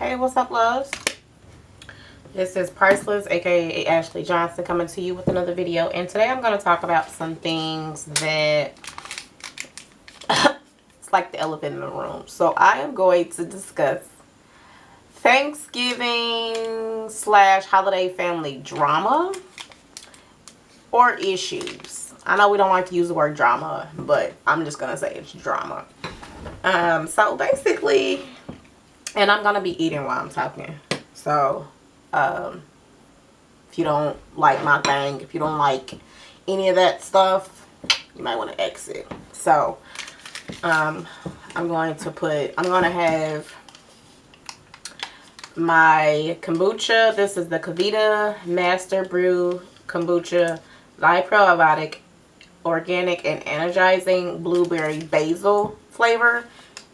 Hey, what's up, loves? This is Priceless, aka Ashley Johnson, coming to you with another video. And today I'm going to talk about some things that it's like the elephant in the room. So I am going to discuss Thanksgiving / holiday family drama or issues. I know we don't like to use the word drama, but I'm just going to say it's drama. So basically, and I'm going to be eating while I'm talking. So, if you don't like my thing, if you don't like any of that stuff, you might want to exit. So, I'm going to have my kombucha. This is the KeVita Master Brew Kombucha, light probiotic, organic and energizing blueberry basil flavor.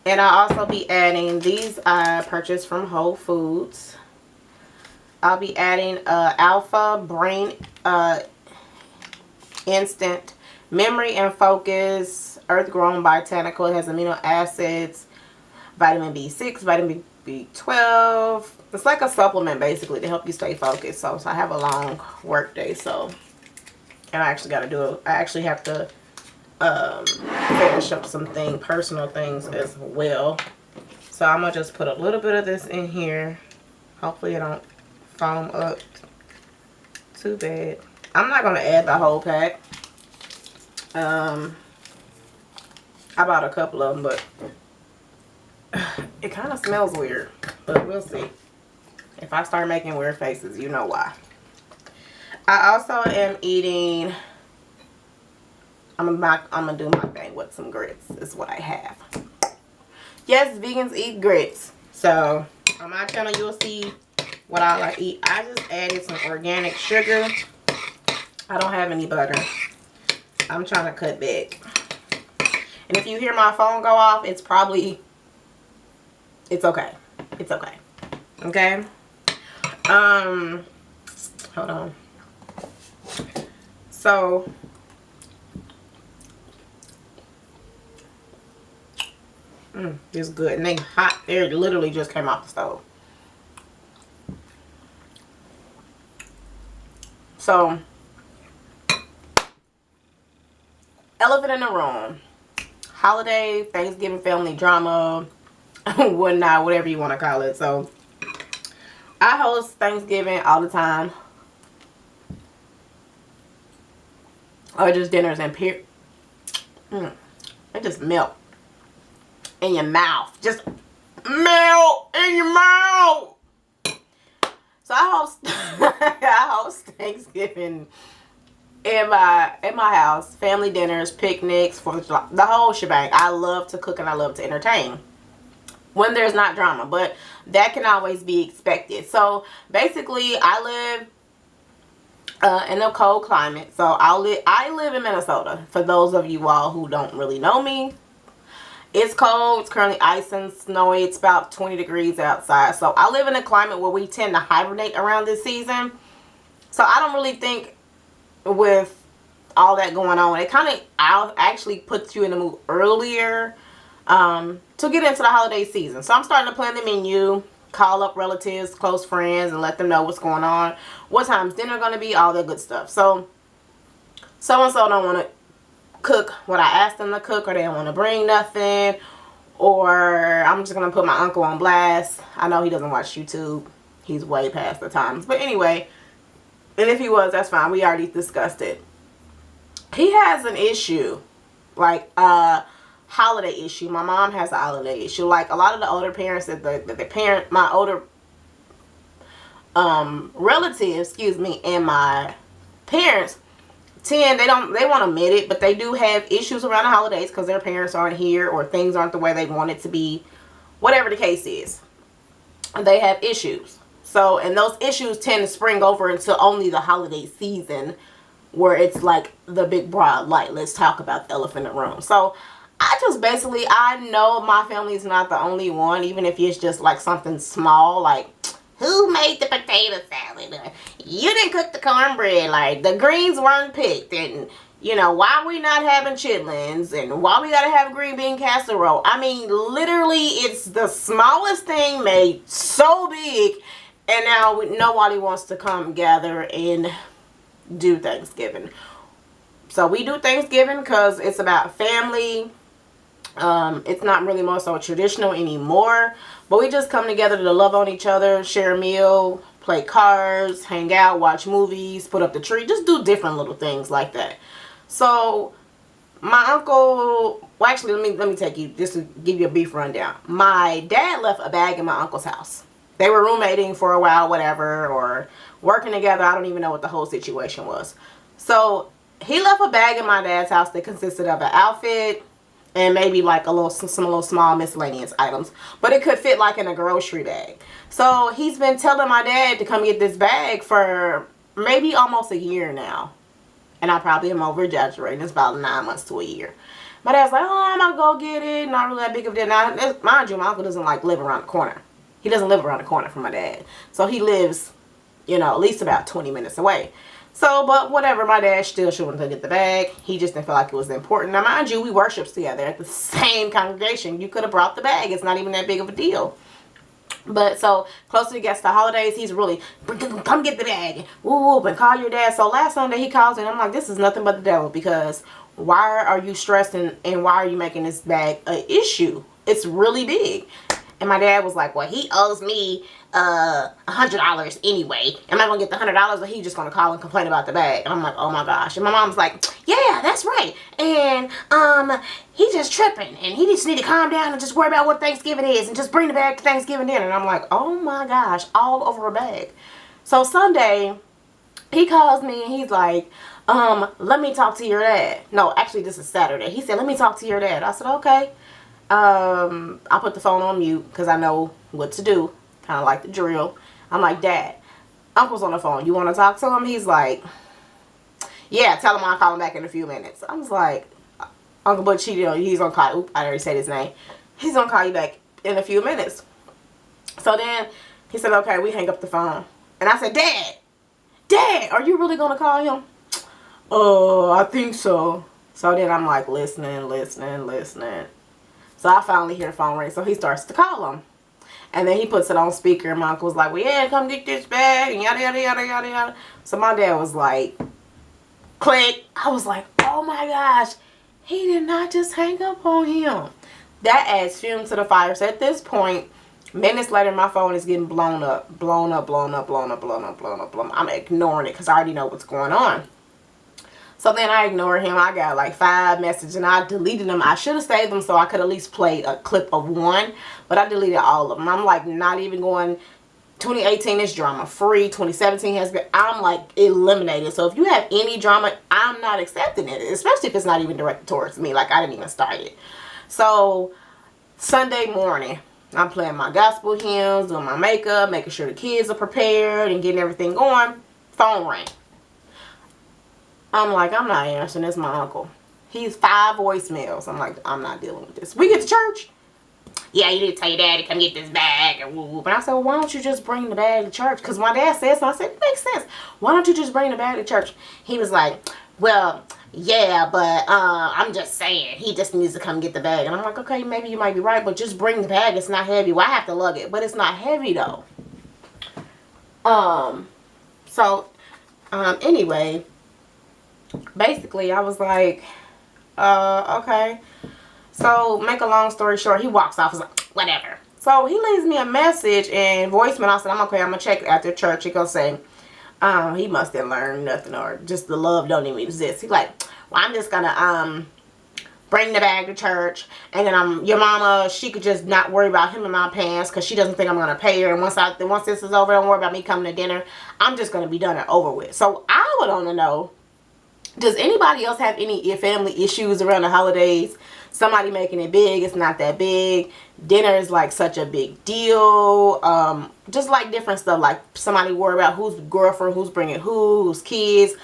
And I'll also be adding these I purchased from Whole Foods. I'll be adding Alpha Brain Instant Memory and Focus Earth Grown Botanical. It has amino acids, vitamin B6, vitamin B12. It's like a supplement basically to help you stay focused. So I have a long work day, so and I actually have to finish up some personal things as well. So I'm gonna just put a little bit of this in here. Hopefully it don't foam up too bad. I'm not gonna add the whole pack. I bought a couple of them, but it kind of smells weird, but we'll see. If I start making weird faces, you know why. I also am eating, I'm gonna do my thing with some grits is what I have. Yes, vegans eat grits. So on my channel you'll see what I like to eat. I just added some organic sugar. I don't have any butter. I'm trying to cut back. And if you hear my phone go off, it's okay. It's okay. Okay? Hold on. So it's good. And they hot. They literally just came off the stove. So, elephant in the room. Holiday, Thanksgiving family drama, whatnot, whatever you want to call it. So, I host Thanksgiving all the time. Or just dinners and it just melt in your mouth. Just melt in your mouth. So I host Thanksgiving in my house, family dinners, picnics, the whole shebang. I love to cook and I love to entertain when there's not drama, but that can always be expected. So basically, I live in a cold climate. So I live in Minnesota. For those of you all who don't really know me, it's cold. It's currently ice and snowy. It's about 20 degrees outside. So I live in a climate where we tend to hibernate around this season. So I don't really think with all that going on, it kind of actually puts you in the mood earlier to get into the holiday season. So I'm starting to plan the menu, call up relatives, close friends, and let them know what's going on, what time's dinner going to be, all that good stuff. So so-and-so don't want to cook what I asked them to cook, or they don't want to bring nothing, or I'm just going to put my uncle on blast. I know he doesn't watch YouTube. He's way past the times. But anyway, and if he was, that's fine. We already discussed it. He has an issue, like holiday issue. My mom has a holiday issue. Like a lot of the older parents my older relatives, and my parents they won't admit it, but they do have issues around the holidays because their parents aren't here or things aren't the way they want it to be. Whatever the case is, they have issues. So, and those issues tend to spring over into only the holiday season, where it's like the big broad light. Let's talk about the elephant in the room. So I know my family is not the only one, even if it's just like something small, like who made the potato salad, or you didn't cook the cornbread, like the greens weren't picked, and You know, why we not having chitlins and why we gotta have green bean casserole. I mean, literally, it's the smallest thing made so big, and now nobody wants to come gather and do Thanksgiving. So we do Thanksgiving because it's about family. It's not really more so traditional anymore, but we just come together to love on each other, share a meal, play cards, hang out, watch movies, put up the tree, just do different little things like that. So my uncle, well, actually, let me take you, just to give you a brief rundown. My dad left a bag in my uncle's house. They were roommating for a while, whatever, or working together. I don't even know what the whole situation was. So he left a bag in my dad's house that consisted of an outfit and maybe like some little small miscellaneous items, but it could fit like in a grocery bag. So he's been telling my dad to come get this bag for maybe almost a year now. And I probably am over exaggerating. It's about 9 months to a year. My dad's like, oh, I'm gonna go get it. Not really that big of a deal. Now, mind you, my uncle doesn't like live around the corner. He doesn't live around the corner from my dad. So he lives, you know, at least about 20 minutes away. So, but whatever, my dad still should want to get the bag. He just didn't feel like it was important. Now, mind you, we worship together at the same congregation. You could have brought the bag. It's not even that big of a deal. But so closer to gets the holidays, he's really, come get the bag, whoop, and call your dad. So last Sunday he calls and I'm like, this is nothing but the devil, because why are you stressed and why are you making this bag an issue? It's really big. And my dad was like, well, he owes me $100 anyway. Am I gonna get the $100 or he just gonna call and complain about the bag? And I'm like, oh my gosh. And my mom's like, yeah, that's right. And he just tripping and he just need to calm down and just worry about what Thanksgiving is and just bring the bag to Thanksgiving dinner. And I'm like, oh my gosh, all over a bag. So Sunday he calls me and he's like, let me talk to your dad. No, actually this is Saturday. He said, let me talk to your dad. I said, okay. I put the phone on mute because I know what to do. Kind of like the drill. I'm like, Dad, Uncle's on the phone. You want to talk to him? He's like, yeah, tell him I'll call him back in a few minutes. I was like, Uncle Butch, he's going to call you. Oop, I already said his name. He's going to call you back in a few minutes. So then he said, okay, we hang up the phone. And I said, Dad, are you really going to call him? Oh, I think so. So then I'm like listening. So I finally hear the phone ring. So he starts to call him. And then he puts it on speaker. And my uncle was like, well, yeah, come get this bag. And yada, yada, yada, yada, yada. So my dad was like, click. I was like, oh my gosh. He did not just hang up on him. That adds fuel to the fire. So at this point, minutes later, my phone is getting blown up. I'm ignoring it because I already know what's going on. So then I ignored him. I got like 5 messages and I deleted them. I should have saved them so I could at least play a clip of one. But I deleted all of them. I'm like not even going. 2018 is drama free. 2017 has been. I'm like eliminated. So if you have any drama, I'm not accepting it. Especially if it's not even directed towards me. Like I didn't even start it. So Sunday morning, I'm playing my gospel hymns, doing my makeup, making sure the kids are prepared and getting everything going. Phone rang. I'm like, I'm not answering. It's my uncle. He's 5 voicemails. I'm like, I'm not dealing with this. We get to church. Yeah, you need to tell your dad to come get this bag. And whoop, whoop. And I said, well, why don't you just bring the bag to church? Because my dad said so. I said, it makes sense. Why don't you just bring the bag to church? He was like, well, yeah, but I'm just saying. He just needs to come get the bag. And I'm like, okay, maybe you might be right, but just bring the bag. It's not heavy. Well, I have to lug it, but it's not heavy, though. Anyway, basically, I was like, okay. So, make a long story short, he walks off. I was like, whatever. So, he leaves me a message and voicemail. I said, I'm okay. I'm going to check after church. He goes say, he must have learned nothing or just the love don't even exist. He's like, well, I'm just going to bring the bag to church. And then your mama, she could just not worry about him in my pants because she doesn't think I'm going to pay her. And once this is over, don't worry about me coming to dinner. I'm just going to be done and over with. So, I would want to know, does anybody else have any family issues around the holidays? Somebody making it big, it's not that big. Dinner is like such a big deal. Just like different stuff. Like somebody worry about who's girlfriend, who's bringing who's kids.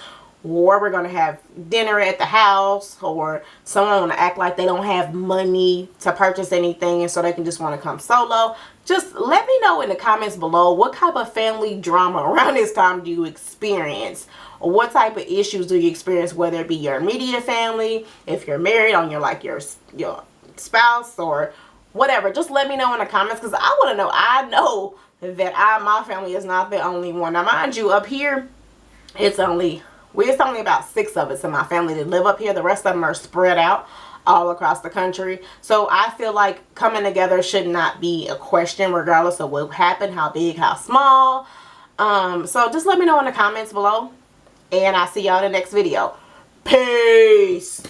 or we're going to have dinner at the house, or someone want to act like they don't have money to purchase anything and so they can just want to come solo. Just let me know in the comments below, what type of family drama around this time do you experience? Or what type of issues do you experience, whether it be your immediate family, if you're married, on your spouse, or whatever. Just let me know in the comments, because I want to know. I know that my family is not the only one. Now mind you, up here it's only about 6 of us in my family that live up here. The rest of them are spread out all across the country. So I feel like coming together should not be a question, regardless of what happened, how big, how small. So just let me know in the comments below, and I'll see y'all in the next video. Peace.